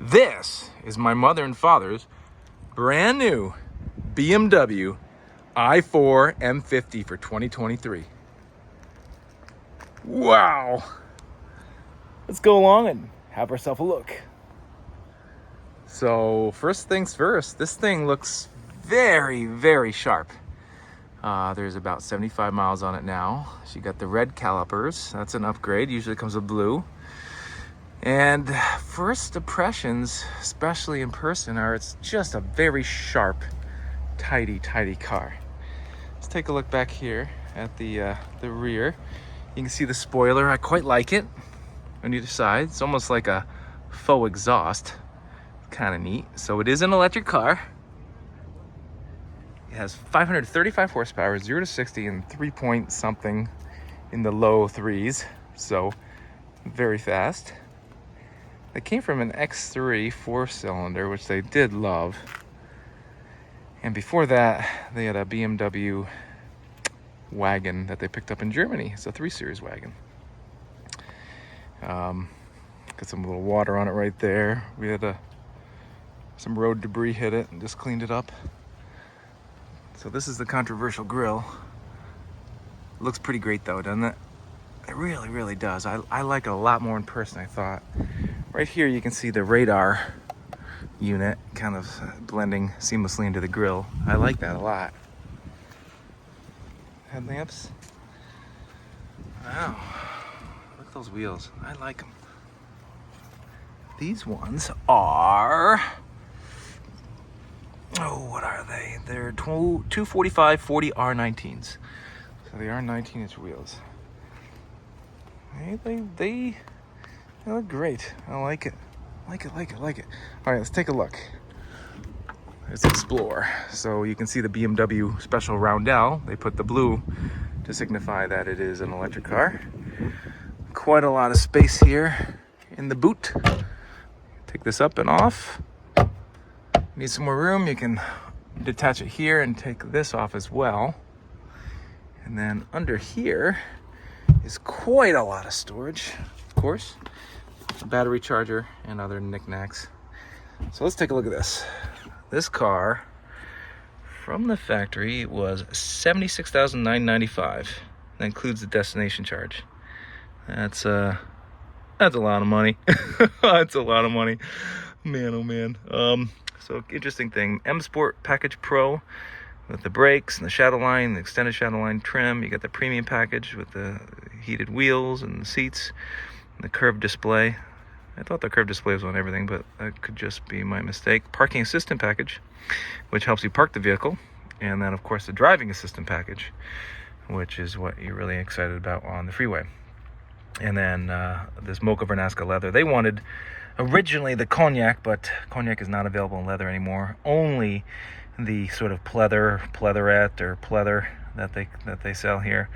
This is my mother and father's brand new BMW i4 M50 for 2023. Wow. Let's go along and have ourselves a look. So first things first, this thing looks very, very sharp. There's about 75 miles on it now. She got the red calipers. That's an upgrade. Usually comes with blue. And first impressions, especially in person, are it's just a very sharp, tidy car. Let's take a look back here at the rear. You can see the spoiler. I quite like it on either side. It's almost like a faux exhaust. Kind of neat. So it is an electric car. It has 535 horsepower, 0 to 60 in 3 point something in the low threes. So very fast. They came from an X3 4-cylinder, which they did love. And before that, they had a BMW wagon that they picked up in Germany. It's a 3 Series wagon. Got some little water on it right there. We had some road debris hit it and just cleaned it up. So this is the controversial grille. Looks pretty great though, doesn't it? It really, really does. I like it a lot more in person, I thought. Right here you can see the radar unit kind of blending seamlessly into the grille. I like that a lot. Headlamps. Wow. Look at those wheels. I like them. These ones are... Oh, what are they? They're 245 40 R19s. So the R19 inch wheels. They look great. I like it. Like it. All right, let's take a look. Let's explore. So you can see the BMW special roundel. They put the blue to signify that it is an electric car. Quite a lot of space here in the boot. Take this up and off. Need some more room, you can detach it here and take this off as well. And then under here is quite a lot of storage, of course. A battery charger and other knickknacks. So let's take a look at this. This car from the factory was $76,995. That includes the destination charge. That's a lot of money. That's a lot of money. Man, oh man. So interesting thing, M Sport Package Pro with the brakes and the shadow line, the extended shadow line trim. You got the premium package with the heated wheels and the seats and the curved display. I thought the curved display was on everything, but that could just be my mistake. Parking assistant package, which helps you park the vehicle. And then of course the driving assistant package, which is what you're really excited about on the freeway. And then this Mocha Vernasca leather. They wanted originally the cognac, but cognac is not available in leather anymore. Only the sort of pleatherette or pleather that they sell here.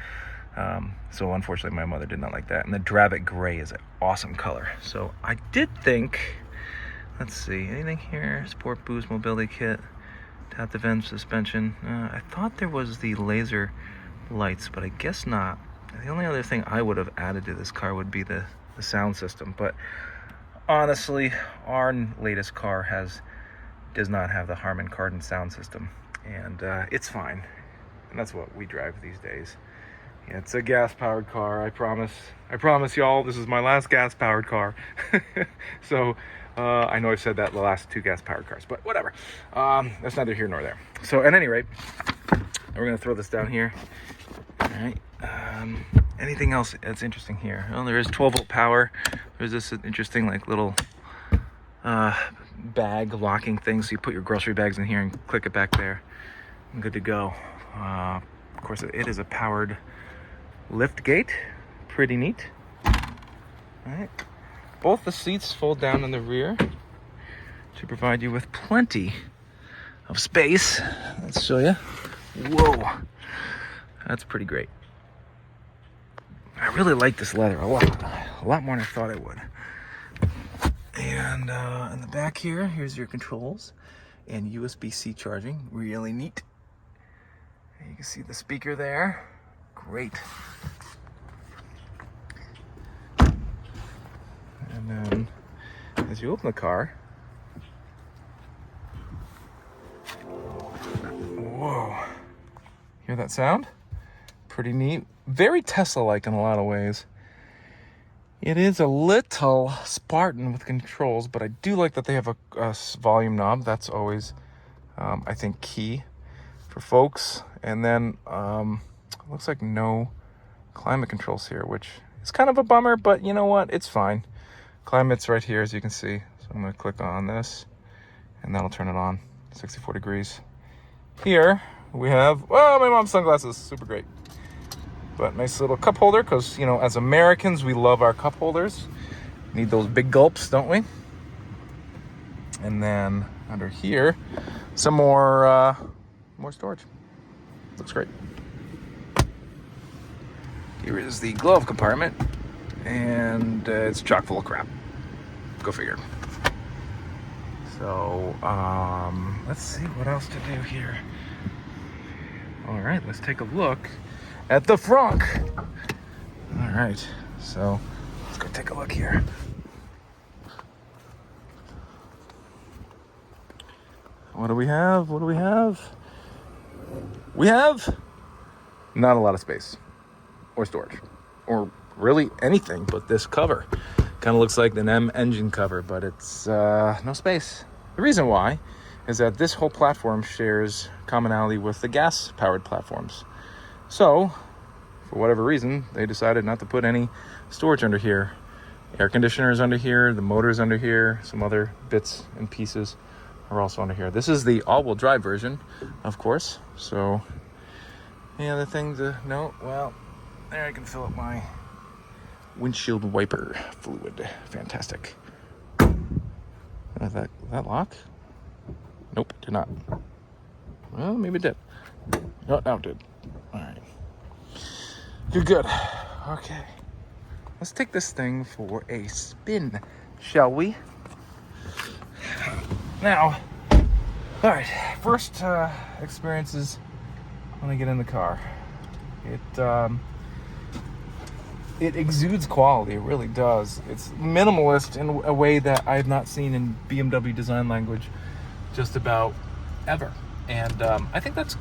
So unfortunately my mother did not like that. And the Dravit gray is an awesome color. So I did think, let's see, anything here? Sport boost mobility kit, tap the vent suspension. I thought there was the laser lights, but I guess not. The only other thing I would have added to this car would be the sound system, but honestly, our latest car does not have the Harman Kardon sound system, and it's fine. And that's what we drive these days. Yeah, it's a gas-powered car. I promise y'all, this is my last gas-powered car. So I know I've said that the last 2 gas-powered cars, but whatever. That's neither here nor there. So at any rate, we're gonna throw this down here. All right. Anything else that's interesting here? Well, there is 12-volt power. There's this interesting like little bag locking thing, so you put your grocery bags in here and click it back there. I'm good to go. Of course, it is a powered lift gate. Pretty neat. All right. Both the seats fold down in the rear to provide you with plenty of space. Let's show you. Whoa, that's pretty great. I really like this leather a lot more than I thought I would. And in the back here's your controls and USB-C charging, really neat. And you can see the speaker there, great. And then as you open the car, Whoa. Hear that sound? Pretty neat. Very Tesla-like in a lot of ways. It is a little Spartan with controls, but I do like that they have a volume knob. That's always, I think, key for folks. And then looks like no climate controls here, which is kind of a bummer, but you know what? It's fine. Climate's right here, as you can see. So I'm going to click on this, and that'll turn it on. 64 degrees. Here we have, oh, my mom's sunglasses. Super great. But nice little cup holder, because, you know, as Americans, we love our cup holders. Need those big gulps, don't we? And then under here, some more storage. Looks great. Here is the glove compartment, and it's chock full of crap. Go figure. So, let's see what else to do here. All right, let's take a look at the front. All right, so let's go take a look here. What do we have? What do we have? We have not a lot of space or storage or really anything but this cover. Kind of looks like an M engine cover, but it's no space. The reason why is that this whole platform shares commonality with the gas-powered platforms. So, for whatever reason, they decided not to put any storage under here. Air conditioners under here, the motors under here, some other bits and pieces are also under here. This is the all-wheel drive version, of course. So, yeah, the thing to note, well, there I can fill up my windshield wiper fluid. Fantastic. That lock? Nope, did not. Well, maybe it did. No, it did. All right. You're good. Okay. Let's take this thing for a spin, shall we? Now, all right. First experiences when I get in the car. It exudes quality. It really does. It's minimalist in a way that I have not seen in BMW design language just about ever. And I think that's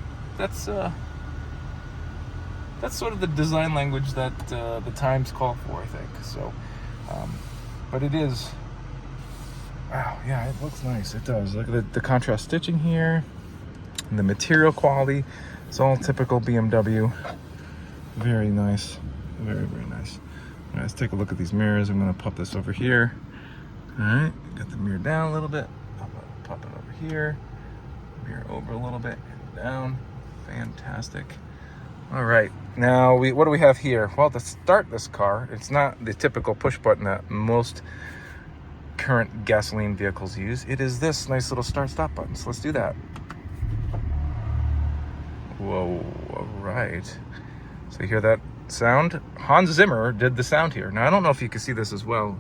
sort of the design language that the times call for, I think. So, but it is, wow, yeah, it looks nice. It does. Look at the contrast stitching here, and the material quality. It's all typical BMW. Very nice. Very, very nice. All right, let's take a look at these mirrors. I'm going to pop this over here. All right, got the mirror down a little bit. Pop it over here. Mirror over a little bit. Down. Fantastic. All right, now what do we have here? Well, to start this car, it's not the typical push button that most current gasoline vehicles use. It is this nice little start-stop button. So let's do that. Whoa, all right. So you hear that sound? Hans Zimmer did the sound here. Now, I don't know if you can see this as well.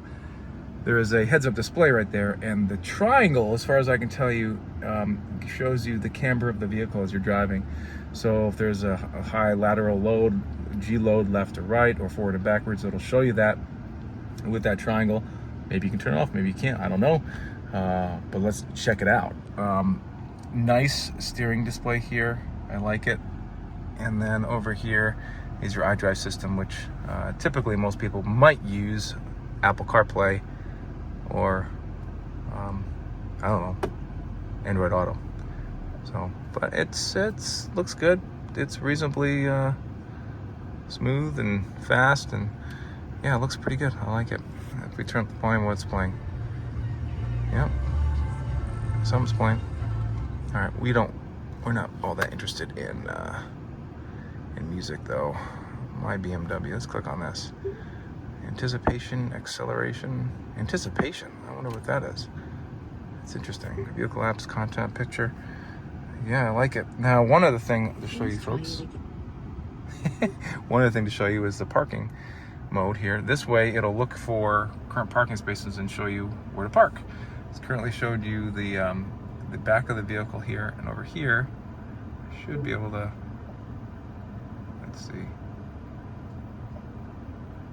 There is a heads-up display right there, and the triangle, as far as I can tell you, shows you the camber of the vehicle as you're driving. So if there's a high lateral load, G load left or right, or forward or backwards, it'll show you that with that triangle. Maybe you can turn it off, maybe you can't, I don't know. But let's check it out. Nice steering display here. I like it. And then over here is your iDrive system, which typically most people might use Apple CarPlay or I don't know, Android Auto. So, but it's looks good. It's reasonably smooth and fast, and yeah, it looks pretty good. I like it. If we turn up the volume, what's playing? Yep, something's playing. All right, we're not all that interested in music though. My BMW. Let's click on this. Anticipation, acceleration, anticipation. I wonder what that is. It's interesting. Vehicle apps, content, picture. Yeah, I like it. Now, one other thing to show you folks. One other thing to show you is the parking mode here. This way, it'll look for current parking spaces and show you where to park. It's currently showed you the back of the vehicle here, and over here, I should be able to. Let's see.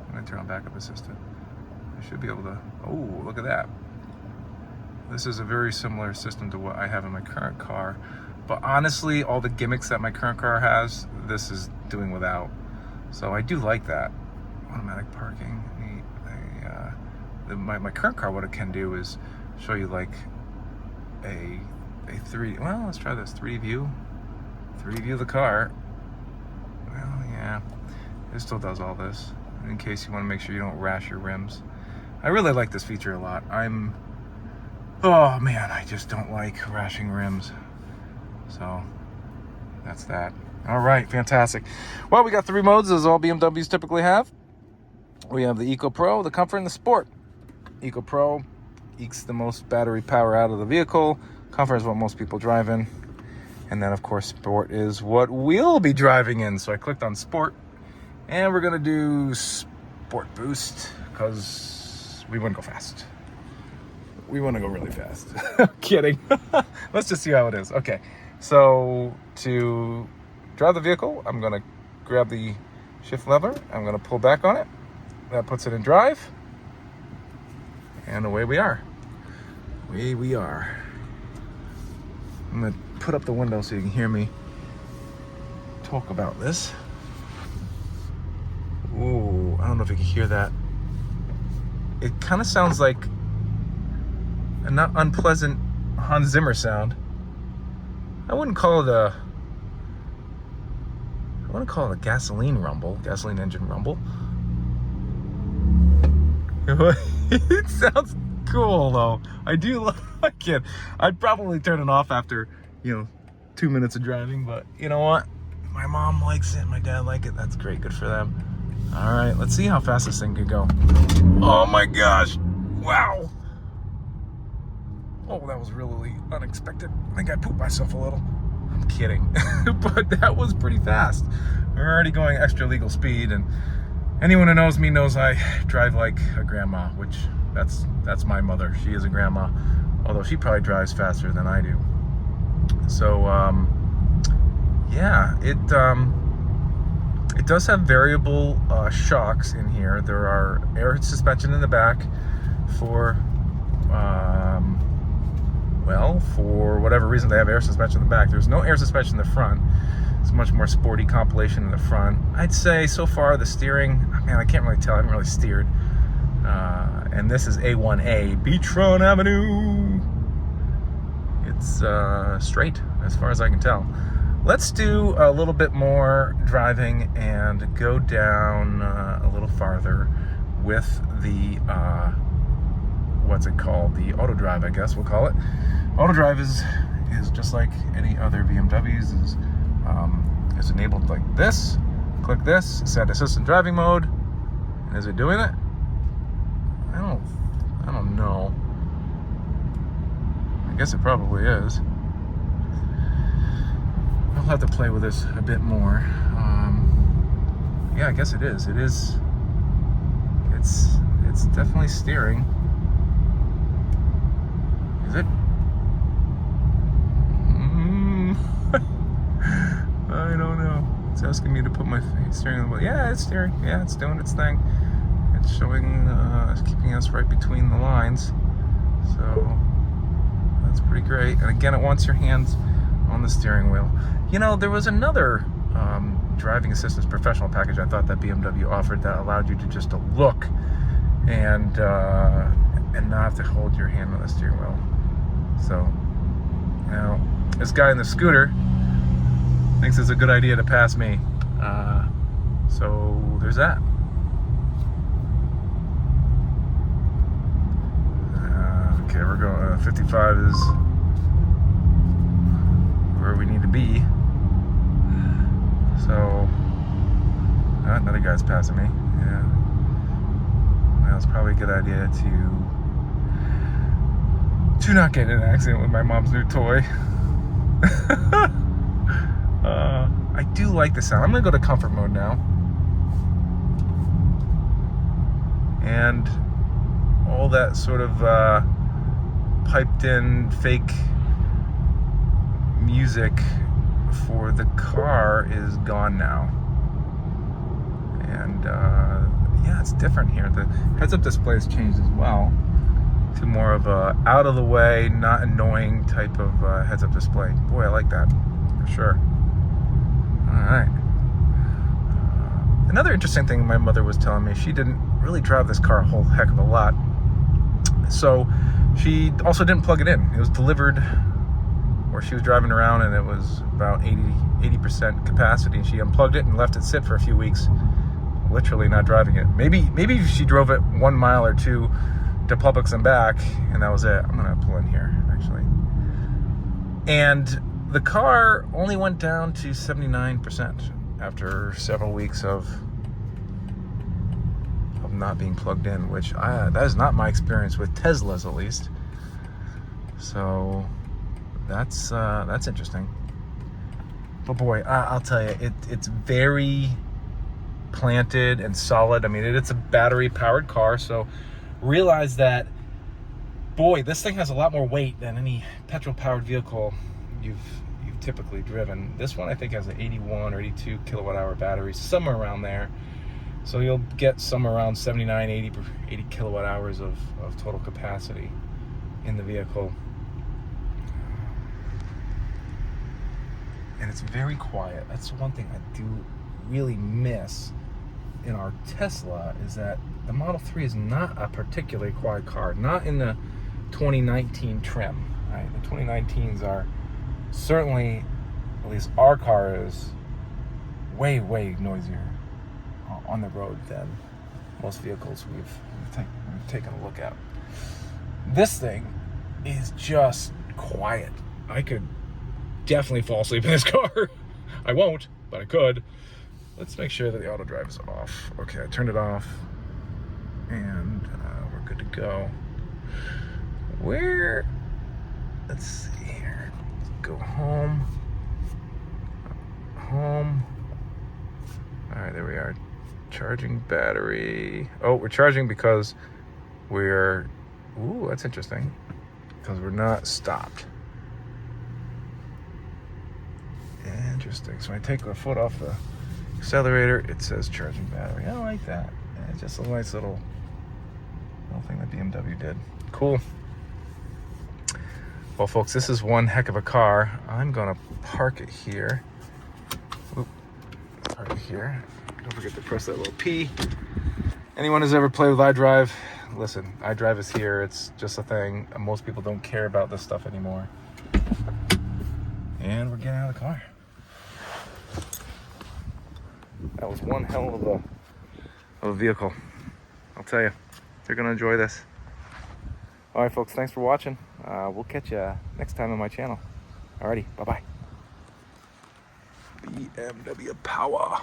I'm going to turn on backup assistant. I should be able to, oh, look at that. This is a very similar system to what I have in my current car. But honestly, all the gimmicks that my current car has, this is doing without. So I do like that. Automatic parking. My current car, what it can do is show you like a 3D. Well, let's try this 3D view. 3D view of the car. Well, yeah, it still does all this in case you want to make sure you don't rash your rims. I really like this feature a lot. Oh man, I just don't like rashing rims. So that's that. All right, fantastic. Well, we got 3 modes, as all BMWs typically have. We have the Eco Pro, the Comfort, and the Sport. Eco Pro ekes the most battery power out of the vehicle. Comfort is what most people drive in. And then, of course, Sport is what we'll be driving in. So I clicked on Sport, and we're going to do Sport Boost because we want to go fast. We want to go really fast. I'm kidding. Let's just see how it is. Okay, so to drive the vehicle, I'm going to grab the shift lever. I'm going to pull back on it. That puts it in drive. And away we are. Away we are. I'm going to put up the window so you can hear me talk about this. Ooh, I don't know if you can hear that. It kind of sounds like a not unpleasant Hans Zimmer sound. I wouldn't call it a gasoline rumble, gasoline engine rumble. It sounds cool though. I do like it. I'd probably turn it off after, 2 minutes of driving, but you know what? My mom likes it, my dad likes it. That's great, good for them. All right, let's see how fast this thing could go. Oh my gosh, wow. Oh, that was really unexpected. I think I pooped myself a little. I'm kidding, but that was pretty fast. We're already going extra legal speed, and anyone who knows me knows I drive like a grandma, which that's my mother. She is a grandma, although she probably drives faster than I do. So, yeah, it does have variable shocks in here. There are air suspension in the back for, for whatever reason they have air suspension in the back. There's no air suspension in the front. It's much more sporty compilation in the front. I'd say so far the steering, man, I can't really tell. I haven't really steered. And this is A1A, Beachfront Avenue. It's straight as far as I can tell. Let's do a little bit more driving and go down a little farther with the, what's it called? The auto drive, I guess we'll call it. Auto drive is just like any other BMWs, is enabled like this. Click this, set assistant driving mode. And is it doing it? I don't know. I guess it probably is. I'll have to play with this a bit more. Yeah, I guess it is. It's definitely steering. Is it? I don't know. It's asking me to put my steering on the wheel. Yeah, it's steering. Yeah, it's doing its thing. It's showing, it's keeping us right between the lines. So that's pretty great. And again, it wants your hands on the steering wheel. There was another driving assistance professional package I thought that BMW offered that allowed you to just to look and not have to hold your hand on the steering wheel. So now this guy in the scooter thinks it's a good idea to pass me. So there's that. Okay, we're going, 55 is where we need to be. So, another guy's passing me. Yeah. Well, it's probably a good idea to not get in an accident with my mom's new toy. I do like the sound. I'm gonna go to comfort mode now. And all that sort of piped in fake music for the car is gone now. And yeah, it's different here. The heads-up display has changed as well. to more of a out of the way, not annoying type of heads-up display. Boy, I like that for sure. All right. Another interesting thing my mother was telling me, she didn't really drive this car a whole heck of a lot. So she also didn't plug it in. It was delivered where she was driving around and it was about 80% capacity. She unplugged it and left it sit for a few weeks, literally not driving it. Maybe she drove it 1 mile or 2 to Publix and back, and that was it. I'm gonna pull in here, actually. And the car only went down to 79% after several weeks of not being plugged in, which that is not my experience with Teslas, at least. So that's interesting. But boy, I'll tell you, it's very planted and solid. I mean, it's a battery powered car, so realize that, boy, this thing has a lot more weight than any petrol powered vehicle you've typically driven. This one I think has an 81 or 82 kilowatt hour battery, somewhere around there. So you'll get somewhere around 79, 80 kilowatt hours of total capacity in the vehicle. And it's very quiet. That's one thing I do really miss in our Tesla, is that the Model 3 is not a particularly quiet car. Not in the 2019 trim. Right? The 2019s are certainly, at least our car is way noisier on the road than most vehicles we've taken a look at. This thing is just quiet. I could definitely fall asleep in this car. I won't, but I could. Let's make sure that the auto drive is off. Okay, I turned it off, and we're good to go. Let's see here. Let's go home. Home. All right, there we are. Charging battery. Oh, we're charging because we're, ooh, that's interesting, because we're not stopped. Interesting. So when I take the foot off the accelerator, it says charging battery. I like that. Yeah, it's just a nice little thing that BMW did. Cool. Well, folks, this is one heck of a car. I'm gonna park it here. Oop. Park it here. Don't forget to press that little P. Anyone who's ever played with iDrive, listen, iDrive is here. It's just a thing. Most people don't care about this stuff anymore. And we're getting out of the car. That was one hell of a vehicle. I'll tell you, you're gonna enjoy this. All right, folks, thanks for watching. We'll catch you next time on my channel. Alrighty, bye-bye. BMW power.